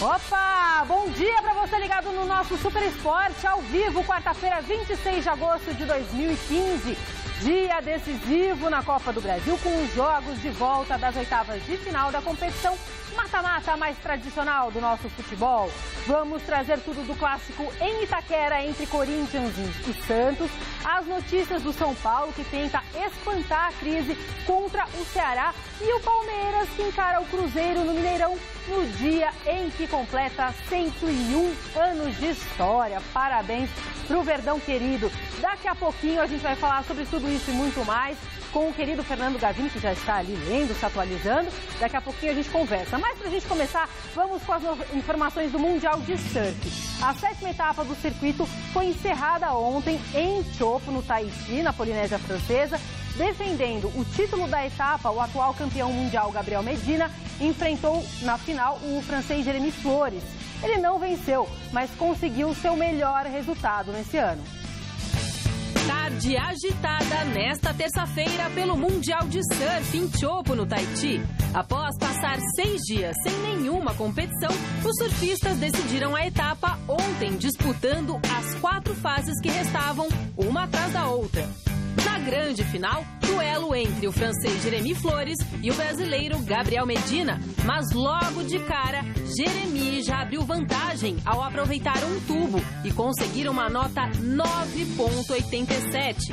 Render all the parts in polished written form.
Opa! Bom dia para você ligado no nosso Super Esporte ao vivo, quarta-feira, 26 de agosto de 2015. Dia decisivo na Copa do Brasil, com os jogos de volta das oitavas de final da competição mata-mata mais tradicional do nosso futebol. Vamos trazer tudo do clássico em Itaquera entre Corinthians e Santos, as notícias do São Paulo que tenta espantar a crise contra o Ceará e o Palmeiras que encara o Cruzeiro no Mineirão no dia em que completa 101 anos de história. Parabéns pro Verdão querido. Daqui a pouquinho a gente vai falar sobre tudo isso e muito mais com o querido Fernando Gavini, que já está ali lendo, se atualizando. Daqui a pouquinho a gente conversa. Mas para a gente começar, vamos com as informações do Mundial de Surf. A 7ª etapa do circuito foi encerrada ontem em Chopo, no Tahiti, na Polinésia Francesa. Defendendo o título da etapa, o atual campeão mundial Gabriel Medina enfrentou na final o francês Jérémy Flores. Ele não venceu, mas conseguiu seu melhor resultado nesse ano. Tarde agitada nesta terça-feira pelo Mundial de Surf em Chopo, no Tahiti. Após passar 6 dias sem nenhuma competição, os surfistas decidiram a etapa ontem, disputando as 4 fases que restavam, uma atrás da outra. Na grande final, duelo entre o francês Jérémy Flores e o brasileiro Gabriel Medina. Mas logo de cara, Jérémy já abriu vantagem ao aproveitar um tubo e conseguir uma nota 9,87.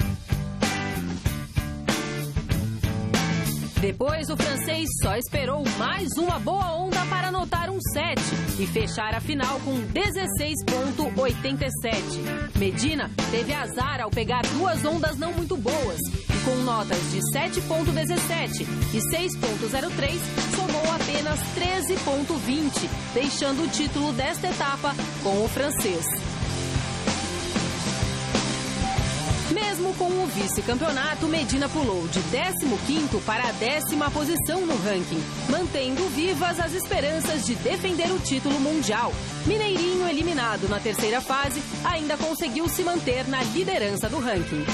Depois, o francês só esperou mais uma boa onda para anotar um 7 e fechar a final com 16,87. Medina teve azar ao pegar 2 ondas não muito boas e com notas de 7,17 e 6,03, somou apenas 13,20, deixando o título desta etapa com o francês. Mesmo com o vice-campeonato, Medina pulou de 15º para a 10ª posição no ranking, mantendo vivas as esperanças de defender o título mundial. Mineirinho, eliminado na 3ª fase, ainda conseguiu se manter na liderança do ranking.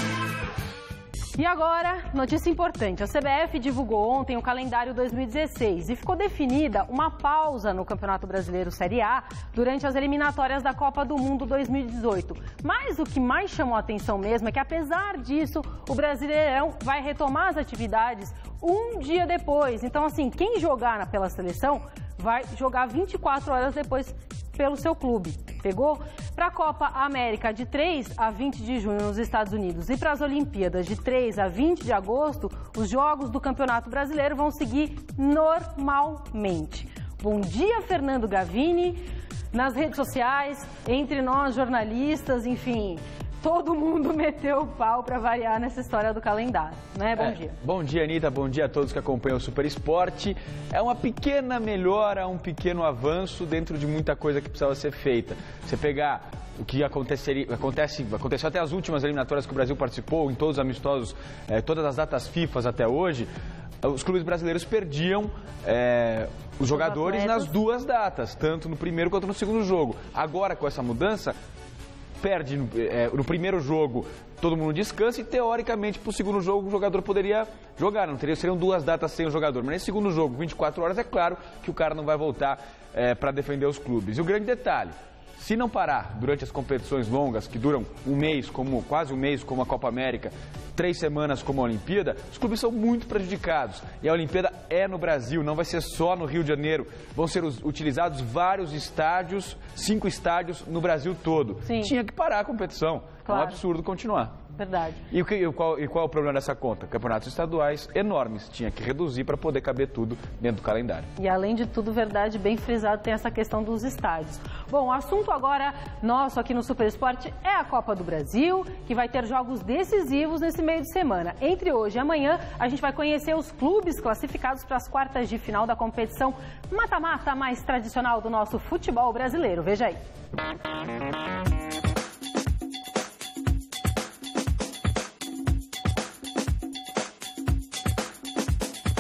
E agora, notícia importante. A CBF divulgou ontem o calendário 2016 e ficou definida uma pausa no Campeonato Brasileiro Série A durante as eliminatórias da Copa do Mundo 2018. Mas o que mais chamou a atenção mesmo é que, apesar disso, o Brasileirão vai retomar as atividades um dia depois. Então, assim, quem jogar pela seleção vai jogar 24 horas depois pelo seu clube. Pegou? Para a Copa América de 3 a 20 de junho nos Estados Unidos e para as Olimpíadas de 3 a 20 de agosto, os jogos do Campeonato Brasileiro vão seguir normalmente. Bom dia, Fernando Gavini. Nas redes sociais, entre nós jornalistas, enfim, todo mundo meteu o pau para variar nessa história do calendário, né? Bom dia. Bom dia, Anitta. Bom dia a todos que acompanham o Super Esporte. É uma pequena melhora, um pequeno avanço dentro de muita coisa que precisava ser feita. Você pegar o que aconteceu até as últimas eliminatórias que o Brasil participou, em todos os amistosos, todas as datas FIFA até hoje, os clubes brasileiros perdiam os jogadores nas 2 datas, tanto no primeiro quanto no segundo jogo. Agora, com essa mudança, perde no primeiro jogo, todo mundo descansa e, teoricamente, para o segundo jogo o jogador poderia jogar. Seriam 2 datas sem o jogador. Mas nesse segundo jogo, 24 horas, é claro que o cara não vai voltar para defender os clubes. E o grande detalhe, se não parar durante as competições longas, que duram quase um mês, como a Copa América, 3 semanas como a Olimpíada, os clubes são muito prejudicados. E a Olimpíada é no Brasil, não vai ser só no Rio de Janeiro. Vão ser utilizados vários estádios, 5 estádios no Brasil todo. Sim. Tinha que parar a competição. Claro. É um absurdo continuar. Verdade. E qual é o problema dessa conta? Campeonatos estaduais enormes. Tinha que reduzir para poder caber tudo dentro do calendário. E além de tudo, verdade, bem frisado, tem essa questão dos estádios. Bom, o assunto agora nosso aqui no Super Esporte é a Copa do Brasil, que vai ter jogos decisivos nesse meio de semana. Entre hoje e amanhã, a gente vai conhecer os clubes classificados para as quartas de final da competição mata-mata mais tradicional do nosso futebol brasileiro. Veja aí.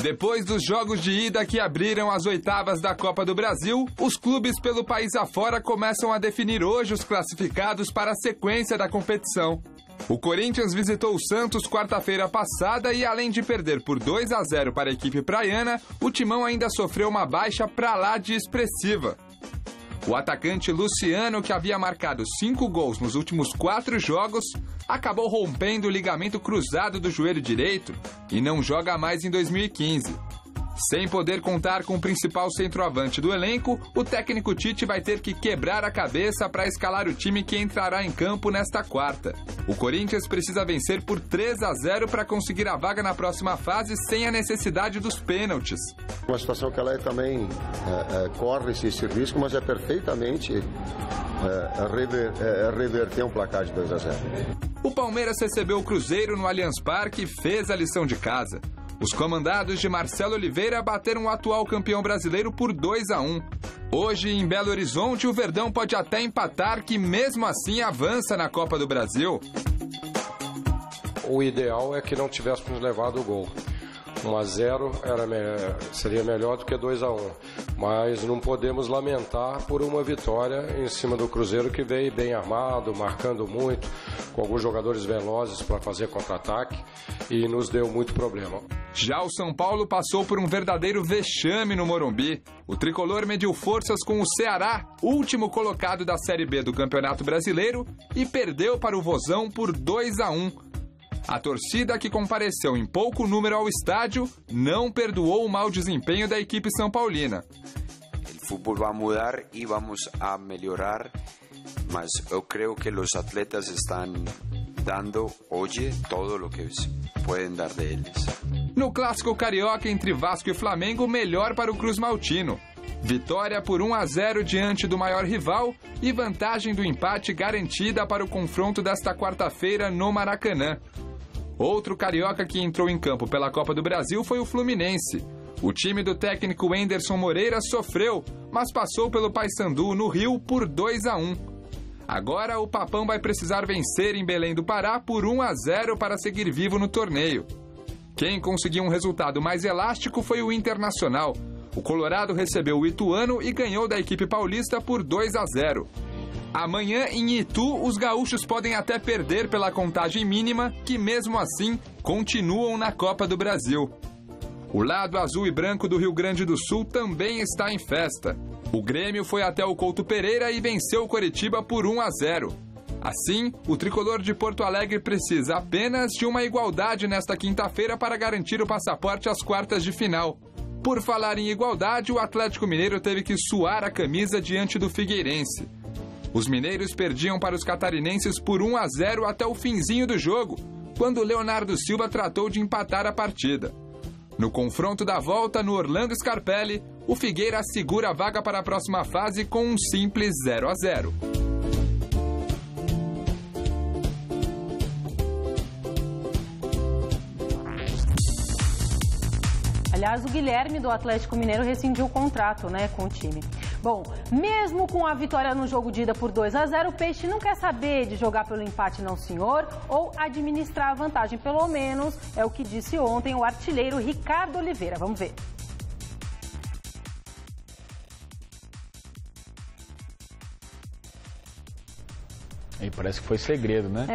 Depois dos jogos de ida que abriram as oitavas da Copa do Brasil, os clubes pelo país afora começam a definir hoje os classificados para a sequência da competição. O Corinthians visitou o Santos quarta-feira passada e, além de perder por 2-0 para a equipe praiana, o Timão ainda sofreu uma baixa pra lá de expressiva. O atacante Luciano, que havia marcado 5 gols nos últimos 4 jogos, acabou rompendo o ligamento cruzado do joelho direito e não joga mais em 2015. Sem poder contar com o principal centroavante do elenco, o técnico Tite vai ter que quebrar a cabeça para escalar o time que entrará em campo nesta quarta. O Corinthians precisa vencer por 3-0 para conseguir a vaga na próxima fase sem a necessidade dos pênaltis. Uma situação que ela também corre esse risco, mas é perfeitamente reverter um placar de 2-0. O Palmeiras recebeu o Cruzeiro no Allianz Parque e fez a lição de casa. Os comandados de Marcelo Oliveira bateram o atual campeão brasileiro por 2-1. Hoje, em Belo Horizonte, o Verdão pode até empatar, que mesmo assim avança na Copa do Brasil. O ideal é que não tivéssemos levado o gol. 1-0 seria melhor do que 2-1, mas não podemos lamentar por uma vitória em cima do Cruzeiro, que veio bem armado, marcando muito, com alguns jogadores velozes para fazer contra-ataque, e nos deu muito problema. Já o São Paulo passou por um verdadeiro vexame no Morumbi. O tricolor mediu forças com o Ceará, último colocado da Série B do Campeonato Brasileiro, e perdeu para o Vozão por 2-1. A torcida, que compareceu em pouco número ao estádio, não perdoou o mau desempenho da equipe são paulina. O futebol vai mudar e vamos a melhorar, mas eu creio que os atletas estão dando hoje todo o que podem dar deles. No clássico carioca entre Vasco e Flamengo, melhor para o Cruz Maltino. Vitória por 1-0 diante do maior rival e vantagem do empate garantida para o confronto desta quarta-feira no Maracanã. Outro carioca que entrou em campo pela Copa do Brasil foi o Fluminense. O time do técnico Anderson Moreira sofreu, mas passou pelo Paysandu no Rio por 2-1. Agora o Papão vai precisar vencer em Belém do Pará por 1-0 para seguir vivo no torneio. Quem conseguiu um resultado mais elástico foi o Internacional. O Colorado recebeu o Ituano e ganhou da equipe paulista por 2-0. Amanhã, em Itu, os gaúchos podem até perder pela contagem mínima, que mesmo assim continuam na Copa do Brasil. O lado azul e branco do Rio Grande do Sul também está em festa. O Grêmio foi até o Couto Pereira e venceu o Coritiba por 1-0. Assim, o tricolor de Porto Alegre precisa apenas de uma igualdade nesta quinta-feira para garantir o passaporte às quartas de final. Por falar em igualdade, o Atlético Mineiro teve que suar a camisa diante do Figueirense. Os mineiros perdiam para os catarinenses por 1-0 até o finzinho do jogo, quando Leonardo Silva tratou de empatar a partida. No confronto da volta, no Orlando Scarpelli, o Figueira segura a vaga para a próxima fase com um simples 0-0. Aliás, o Guilherme do Atlético Mineiro rescindiu o contrato, com o time. Bom, mesmo com a vitória no jogo de ida por 2-0, o Peixe não quer saber de jogar pelo empate não senhor ou administrar a vantagem, pelo menos é o que disse ontem o artilheiro Ricardo Oliveira. Vamos ver. E parece que foi segredo, né?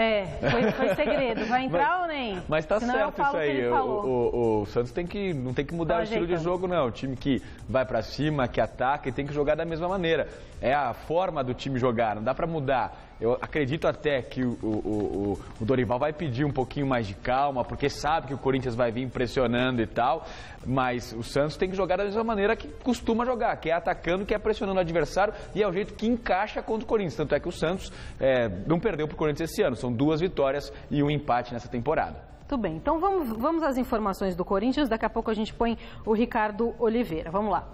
Foi segredo. Vai entrar ou nem? Mas tá certo isso aí. O Santos não tem que mudar o estilo de jogo, não. O time que vai pra cima, que ataca, e tem que jogar da mesma maneira. É a forma do time jogar, não dá pra mudar. Eu acredito até que o Dorival vai pedir um pouquinho mais de calma, porque sabe que o Corinthians vai vir pressionando e tal, mas o Santos tem que jogar da mesma maneira que costuma jogar, que é atacando, que é pressionando o adversário, e é o jeito que encaixa contra o Corinthians. Tanto é que o Santos não perdeu para o Corinthians esse ano, são 2 vitórias e 1 empate nessa temporada. Tudo bem, então vamos às informações do Corinthians, daqui a pouco a gente põe o Ricardo Oliveira. Vamos lá.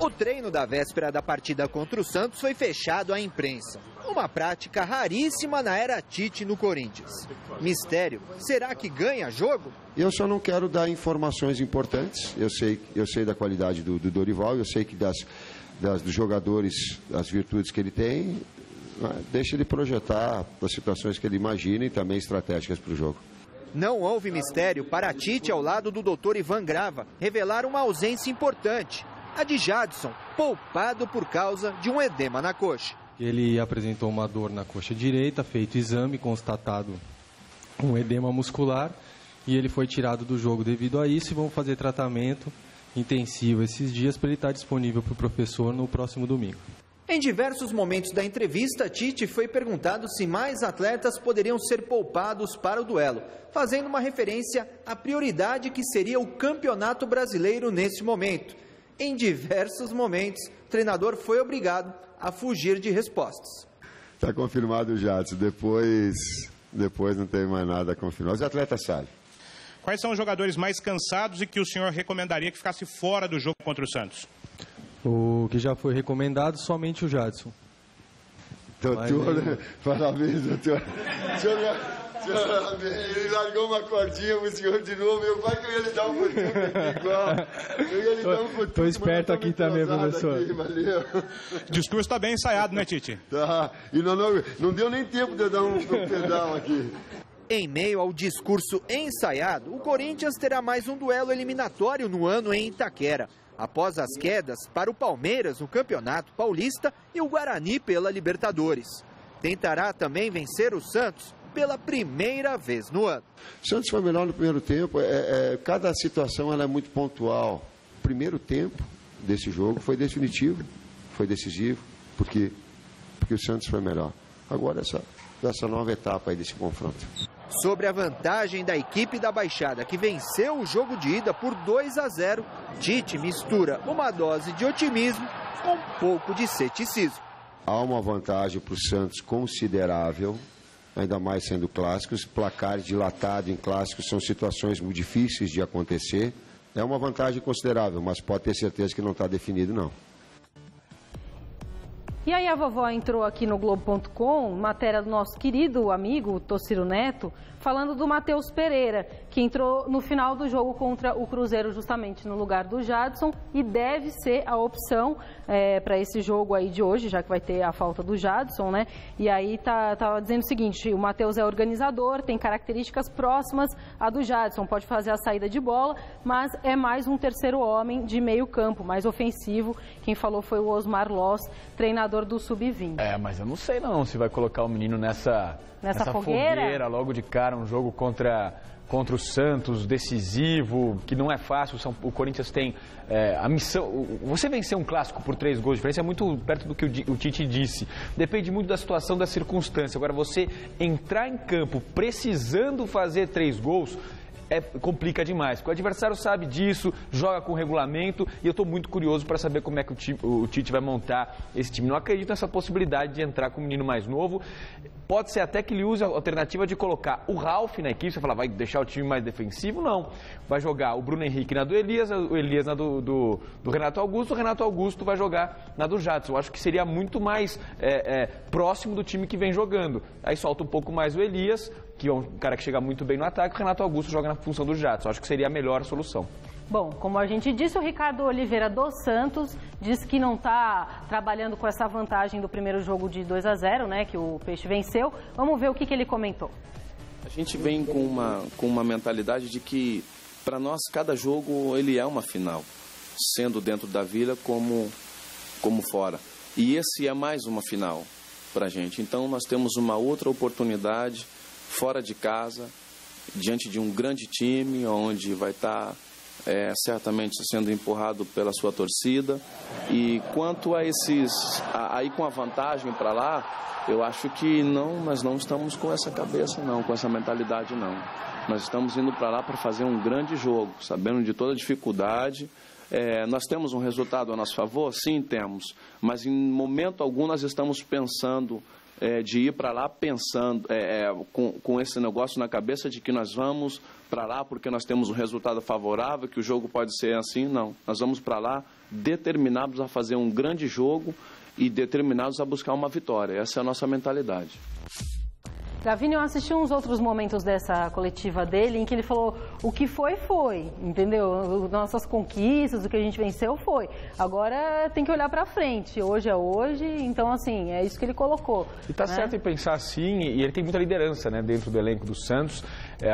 O treino da véspera da partida contra o Santos foi fechado à imprensa. Uma prática raríssima na era Tite no Corinthians. Mistério, será que ganha jogo? Eu só não quero dar informações importantes. Eu sei da qualidade do Dorival, eu sei que dos jogadores, as virtudes que ele tem. Deixa ele projetar as situações que ele imagina e também estratégicas para o jogo. Não houve mistério para Tite, ao lado do Dr. Ivan Grava, revelar uma ausência importante. A de Jadson, poupado por causa de um edema na coxa. Ele apresentou uma dor na coxa direita, feito exame, constatado um edema muscular, e ele foi tirado do jogo devido a isso, e vão fazer tratamento intensivo esses dias para ele estar disponível para o professor no próximo domingo. Em diversos momentos da entrevista, Tite foi perguntado se mais atletas poderiam ser poupados para o duelo, fazendo uma referência à prioridade que seria o Campeonato Brasileiro nesse momento. Em diversos momentos, o treinador foi obrigado a fugir de respostas. Está confirmado o Jadson, depois não tem mais nada a confirmar. Os atletas sabem. Quais são os jogadores mais cansados e que o senhor recomendaria que ficasse fora do jogo contra o Santos? O que já foi recomendado, somente o Jadson. Doutor, parabéns, doutor. Ele largou uma cordinha pro senhor de novo. Vai que eu ia lhe dar um pouquinho igual. Estou esperto aqui também, professor. Aqui, valeu. O discurso está bem ensaiado, né, Tite? Tá. E não deu nem tempo de eu dar um pedal aqui. Em meio ao discurso ensaiado, o Corinthians terá mais um duelo eliminatório no ano em Itaquera, após as quedas para o Palmeiras no Campeonato Paulista e o Guarani pela Libertadores. Tentará também vencer o Santos pela primeira vez no ano. O Santos foi melhor no primeiro tempo. Cada situação ela é muito pontual. O primeiro tempo desse jogo foi definitivo, foi decisivo, porque o Santos foi melhor. Agora essa nova etapa aí desse confronto. Sobre a vantagem da equipe da Baixada, que venceu o jogo de ida por 2-0, Tite mistura uma dose de otimismo com um pouco de ceticismo. Há uma vantagem para o Santos considerável, ainda mais sendo clássicos. Placares dilatados em clássicos são situações muito difíceis de acontecer. É uma vantagem considerável, mas pode ter certeza que não está definido, não. E aí a vovó entrou aqui no Globo.com, matéria do nosso querido amigo Tociro Neto, falando do Matheus Pereira, que entrou no final do jogo contra o Cruzeiro justamente no lugar do Jadson e deve ser a opção para esse jogo aí de hoje, já que vai ter a falta do Jadson, né? E aí tá dizendo o seguinte, o Matheus é organizador, tem características próximas à do Jadson, pode fazer a saída de bola, mas é mais um terceiro homem de meio campo, mais ofensivo. Quem falou foi o Osmar Loss, treinador do Sub-20. Mas eu não sei não se vai colocar o menino nessa fogueira logo de cara, um jogo contra o Santos, decisivo, que não é fácil. O Corinthians tem a missão. Você vencer um clássico por 3 gols de diferença é muito perto do que o Tite disse. Depende muito da situação, da circunstância. Agora, você entrar em campo precisando fazer 3 gols complica demais, porque o adversário sabe disso, joga com regulamento, e eu estou muito curioso para saber como é que o Tite vai montar esse time. Não acredito nessa possibilidade de entrar com um menino mais novo. Pode ser até que ele use a alternativa de colocar o Ralf na equipe. Você fala, vai deixar o time mais defensivo? Não. Vai jogar o Bruno Henrique na do Elias, o Elias na do Renato Augusto, o Renato Augusto vai jogar na do Jadson. Eu acho que seria muito mais próximo do time que vem jogando. Aí solta um pouco mais o Elias, que é um cara que chega muito bem no ataque, o Renato Augusto joga na função do Jadson. Acho que seria a melhor solução. Bom, como a gente disse, o Ricardo Oliveira dos Santos disse que não está trabalhando com essa vantagem do primeiro jogo de 2-0, né, que o Peixe venceu. Vamos ver o que ele comentou. A gente vem com uma mentalidade de que, para nós, cada jogo ele é uma final, sendo dentro da Vila como fora. E esse é mais uma final para a gente. Então, nós temos uma outra oportunidade fora de casa, diante de um grande time, onde vai estar certamente sendo empurrado pela sua torcida. E quanto a aí com a vantagem para lá, eu acho que nós não estamos com essa cabeça não, com essa mentalidade não. Nós estamos indo para lá para fazer um grande jogo, sabendo de toda a dificuldade. Nós temos um resultado a nosso favor? Sim, temos. Mas em momento algum nós estamos pensando de ir para lá pensando com esse negócio na cabeça de que nós vamos para lá porque nós temos um resultado favorável, que o jogo pode ser assim. Não, nós vamos para lá determinados a fazer um grande jogo e determinados a buscar uma vitória. Essa é a nossa mentalidade. Gavini, eu assisti uns outros momentos dessa coletiva dele em que ele falou o que foi, entendeu? Nossas conquistas, o que a gente venceu foi. Agora tem que olhar pra frente. Hoje é hoje, então assim, é isso que ele colocou. E tá certo em pensar assim, e ele tem muita liderança, né, dentro do elenco do Santos.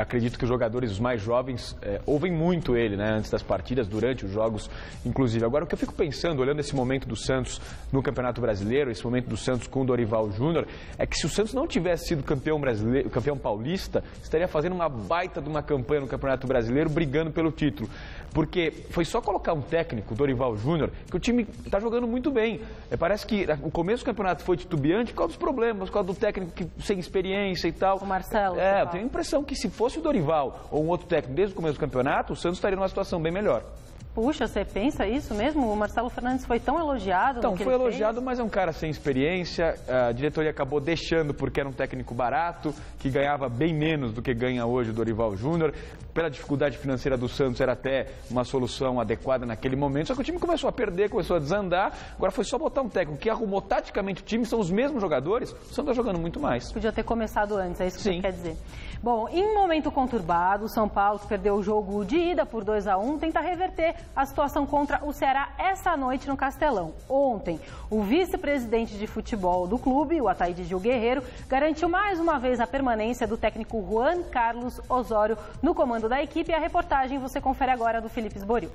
Acredito que os jogadores, os mais jovens, ouvem muito ele, né, antes das partidas, durante os jogos, inclusive. Agora, o que eu fico pensando, olhando esse momento do Santos no Campeonato Brasileiro, esse momento do Santos com o Dorival Júnior, é que se o Santos não tivesse sido campeão brasileiro, campeão paulista, estaria fazendo uma baita de uma campanha no Campeonato Brasileiro, brigando pelo título. porque foi só colocar um técnico, Dorival Júnior, que o time está jogando muito bem. Parece que o começo do campeonato foi titubeante por causa dos problemas, por causa do técnico sem experiência e tal. O Marcelo. Eu tenho a impressão que se fosse o Dorival ou um outro técnico desde o começo do campeonato, o Santos estaria numa situação bem melhor. Puxa, você pensa isso mesmo? O Marcelo Fernandes foi tão elogiado. Então, foi elogiado, mas é um cara sem experiência. A diretoria acabou deixando porque era um técnico barato, que ganhava bem menos do que ganha hoje o Dorival Júnior. Pela dificuldade financeira do Santos, era até uma solução adequada naquele momento. Só que o time começou a perder, começou a desandar. Agora foi só botar um técnico que arrumou taticamente o time, são os mesmos jogadores. O Santos está jogando muito mais. Podia ter começado antes, é isso que você quer dizer. Bom, em um momento conturbado, o São Paulo, que perdeu o jogo de ida por 2-1, tenta reverter a situação contra o Ceará essa noite no Castelão. Ontem, o vice-presidente de futebol do clube, o Ataíde Gil Guerreiro, garantiu mais uma vez a permanência do técnico Juan Carlos Osório no comando da equipe. E a reportagem você confere agora do Felipe Esboril.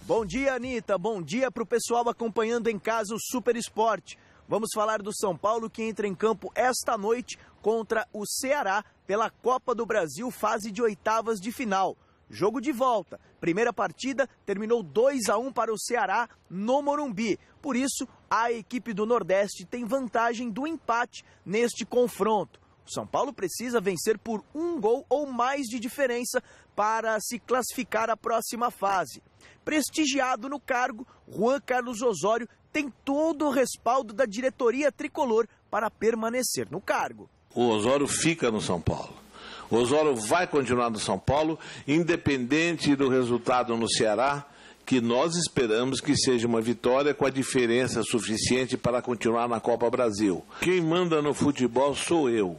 Bom dia, Anitta. Bom dia para o pessoal acompanhando em casa o Super Esporte. Vamos falar do São Paulo, que entra em campo esta noite contra o Ceará pela Copa do Brasil, fase de oitavas de final. Jogo de volta. Primeira partida terminou 2-1 para o Ceará no Morumbi. Por isso, a equipe do Nordeste tem vantagem do empate neste confronto. O São Paulo precisa vencer por 1 gol ou mais de diferença para se classificar à próxima fase. Prestigiado no cargo, Juan Carlos Osório tem todo o respaldo da diretoria tricolor para permanecer no cargo. O Osório fica no São Paulo. O Osório vai continuar no São Paulo, independente do resultado no Ceará, que nós esperamos que seja uma vitória com a diferença suficiente para continuar na Copa Brasil. Quem manda no futebol sou eu.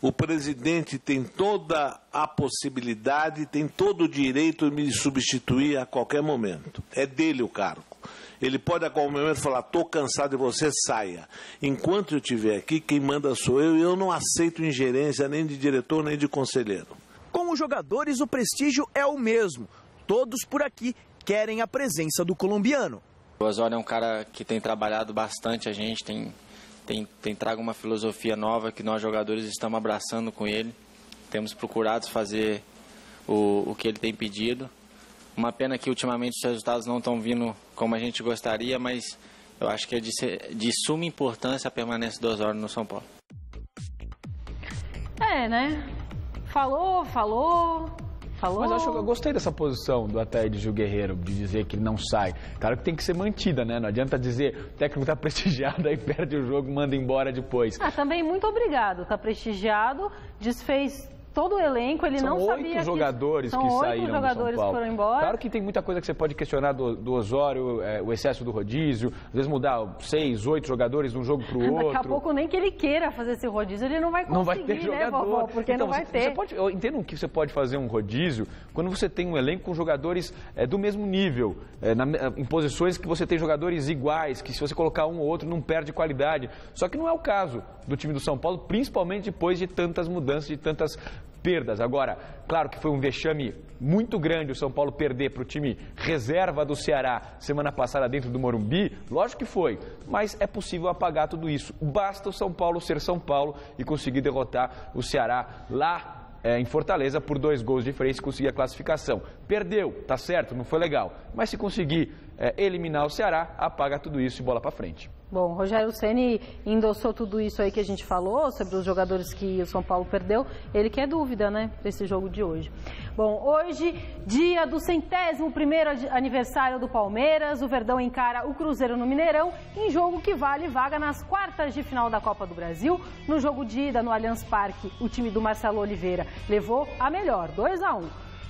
O presidente tem toda a possibilidade, tem todo o direito de me substituir a qualquer momento. É dele o cargo. Ele pode a qualquer momento falar, estou cansado de você, saia. Enquanto eu estiver aqui, quem manda sou eu e eu não aceito ingerência nem de diretor nem de conselheiro. Com os jogadores, o prestígio é o mesmo. Todos por aqui querem a presença do colombiano. O Osório é um cara que tem trabalhado bastante, a gente tem trago uma filosofia nova que nós jogadores estamos abraçando com ele. Temos procurado fazer o que ele tem pedido. Uma pena que ultimamente os resultados não estão vindo como a gente gostaria, mas eu acho que é de suma importância a permanência do Osório no São Paulo. Né? Falou. Mas eu gostei dessa posição do Ataíde Gil Guerreiro, de dizer que ele não sai. Claro que tem que ser mantida, né? Não adianta dizer o técnico está prestigiado, aí perde o jogo, manda embora depois. Também muito obrigado. Está prestigiado, desfez todo o elenco, ele não sabia que... São 8 jogadores que saíram do São Paulo. Foram embora. Claro que tem muita coisa que você pode questionar do Osório, o excesso do rodízio, às vezes mudar 6, 8 jogadores de um jogo para o outro. Daqui a pouco nem que ele queira fazer esse rodízio, ele não vai conseguir, não vai ter jogador, né, vovó? Porque então, não vai ter. Eu entendo que você pode fazer um rodízio quando você tem um elenco com jogadores do mesmo nível, em posições que você tem jogadores iguais, que se você colocar um ou outro não perde qualidade. Só que não é o caso do time do São Paulo, principalmente depois de tantas mudanças, de tantas perdas. Agora, claro que foi um vexame muito grande o São Paulo perder para o time reserva do Ceará semana passada dentro do Morumbi, lógico que foi, mas é possível apagar tudo isso. Basta o São Paulo ser São Paulo e conseguir derrotar o Ceará lá em Fortaleza por 2 gols de diferença e conseguir a classificação. Perdeu, tá certo, não foi legal, mas se conseguir eliminar o Ceará, apaga tudo isso e bola para frente. Bom, o Rogério Ceni endossou tudo isso aí que a gente falou sobre os jogadores que o São Paulo perdeu. Ele quer dúvida, né, desse jogo de hoje. Bom, hoje, dia do 101º aniversário do Palmeiras, o Verdão encara o Cruzeiro no Mineirão, em jogo que vale vaga nas quartas de final da Copa do Brasil. No jogo de ida no Allianz Parque, o time do Marcelo Oliveira levou a melhor, 2-1.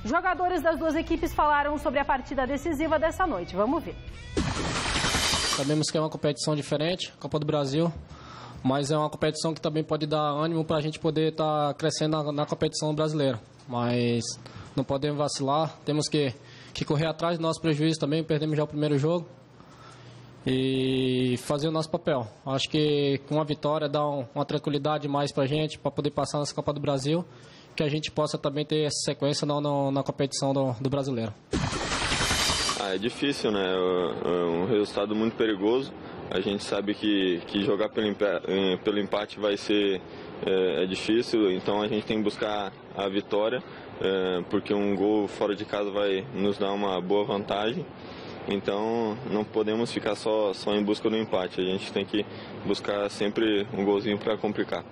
Jogadores das duas equipes falaram sobre a partida decisiva dessa noite. Vamos ver. Sabemos que é uma competição diferente, Copa do Brasil, mas é uma competição que também pode dar ânimo para a gente poder estar crescendo na competição brasileira. Mas não podemos vacilar, temos que correr atrás do nosso prejuízo também, perdemos já o primeiro jogo e fazer o nosso papel. Acho que com a vitória dá uma tranquilidade mais para a gente, para poder passar nessa Copa do Brasil, que a gente possa também ter essa sequência na competição do brasileiro. É difícil, né? É um resultado muito perigoso. A gente sabe que jogar pelo empate vai ser difícil, então a gente tem que buscar a vitória, porque um gol fora de casa vai nos dar uma boa vantagem. Então não podemos ficar só em busca do empate, a gente tem que buscar sempre um golzinho para complicar.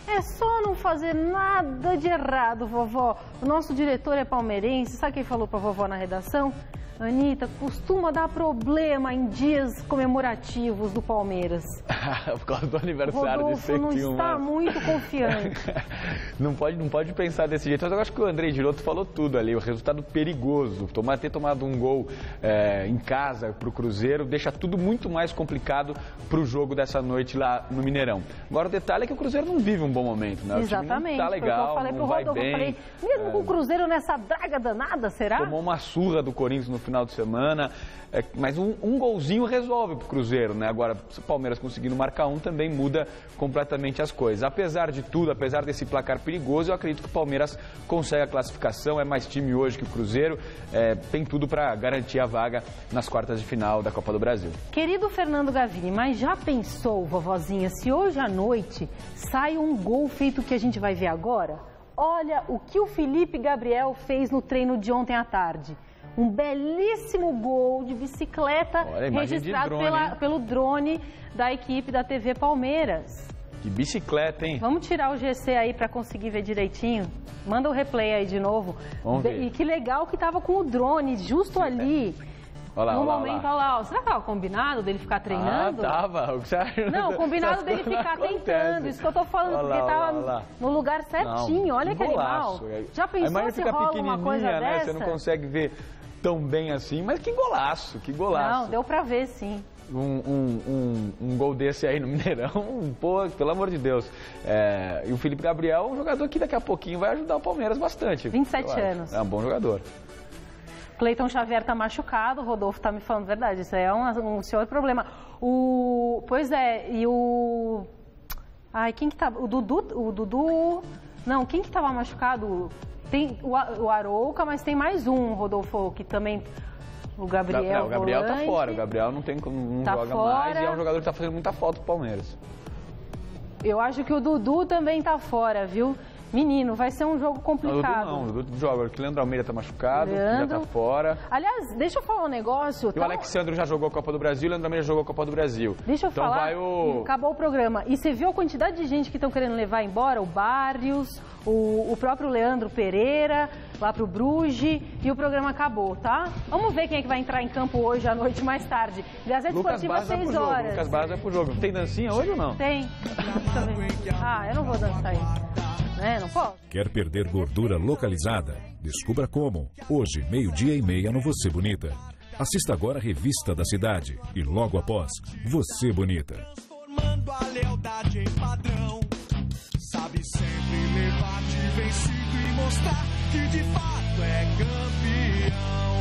É só não fazer nada de errado, vovó. O nosso diretor é palmeirense, sabe quem falou pra vovó na redação? Anitta, costuma dar problema em dias comemorativos do Palmeiras. Por causa do aniversário Rodolfo de 101 não está anos. muito confiante. Não pode pensar desse jeito. Mas eu acho que o Andrei Giroto falou tudo ali. O resultado perigoso. Ter tomado um gol em casa para o Cruzeiro deixa tudo muito mais complicado para o jogo dessa noite lá no Mineirão. Agora o detalhe é que o Cruzeiro não vive um bom momento, né? Exatamente. O time não tá legal, eu falei não pro vai Rodolfo, bem. eu falei, mesmo com o Cruzeiro nessa draga danada, será? Tomou uma surra do Corinthians no final de semana, mas um golzinho resolve pro Cruzeiro, né? Agora, se o Palmeiras conseguindo marcar um, também muda completamente as coisas. Apesar de tudo, apesar desse placar perigoso, eu acredito que o Palmeiras consegue a classificação, é mais time hoje que o Cruzeiro, tem tudo para garantir a vaga nas quartas de final da Copa do Brasil. Querido Fernando Gavini, mas já pensou, vovozinha, se hoje à noite sai um gol feito que a gente vai ver agora? Olha o que o Felipe Gabriel fez no treino de ontem à tarde. Um belíssimo gol de bicicleta registrado pelo drone da equipe da TV Palmeiras. Que bicicleta, hein? Vamos tirar o GC aí para conseguir ver direitinho. Manda o replay aí de novo. Vamos ver. E que legal que tava com o drone justo ali. Olha lá, no olha lá, momento, olha lá. Será que tava combinado dele ficar treinando? Tava. Não, combinado dele ficar tentando. Isso que eu tô falando, porque tava no lugar certinho. Não, olha que animal. Já pensou se rola uma coisa né? dessa? Você não consegue ver tão bem assim, mas que golaço, que golaço. Não, deu pra ver, sim. Um gol desse aí no Mineirão, pô, pelo amor de Deus. E o Felipe Gabriel é um jogador que daqui a pouquinho vai ajudar o Palmeiras bastante. 27 anos. É um bom jogador. Cleiton Xavier tá machucado, o Rodolfo tá me falando a verdade, isso aí é um senhor problema. Pois é, e o... Ai, quem que tá... O Dudu... Não, quem que tava machucado? Tem o Arouca, mas tem mais um, Rodolfo, que também... O Gabriel, o Gabriel tá fora, o Gabriel não joga fora. Mais e é um jogador que tá fazendo muita falta pro Palmeiras. Eu acho que o Dudu também tá fora, viu? Menino, vai ser um jogo complicado. O Dudu joga, o Leandro Almeida tá machucado, já tá fora. Aliás, deixa eu falar um negócio. E o Alexandre já jogou a Copa do Brasil, o Leandro Almeida jogou a Copa do Brasil. Deixa eu falar, acabou o programa. E você viu a quantidade de gente que estão querendo levar embora? O Barrios, o próprio Leandro Pereira, lá pro Bruges, e o programa acabou, tá? Vamos ver quem é que vai entrar em campo hoje à noite, mais tarde. Gazeta Esportiva, 6 horas. Lucas Barros vai pro jogo. Tem dancinha hoje ou não? Tem. Eu não vou dançar isso. Não posso. Quer perder gordura localizada? Descubra como. Hoje, 12:30 no Você Bonita. Assista agora a Revista da Cidade e logo após, Você Bonita. Transformando a lealdade em padrão. Sabe sempre levar-te vencido e mostrar que de fato é campeão.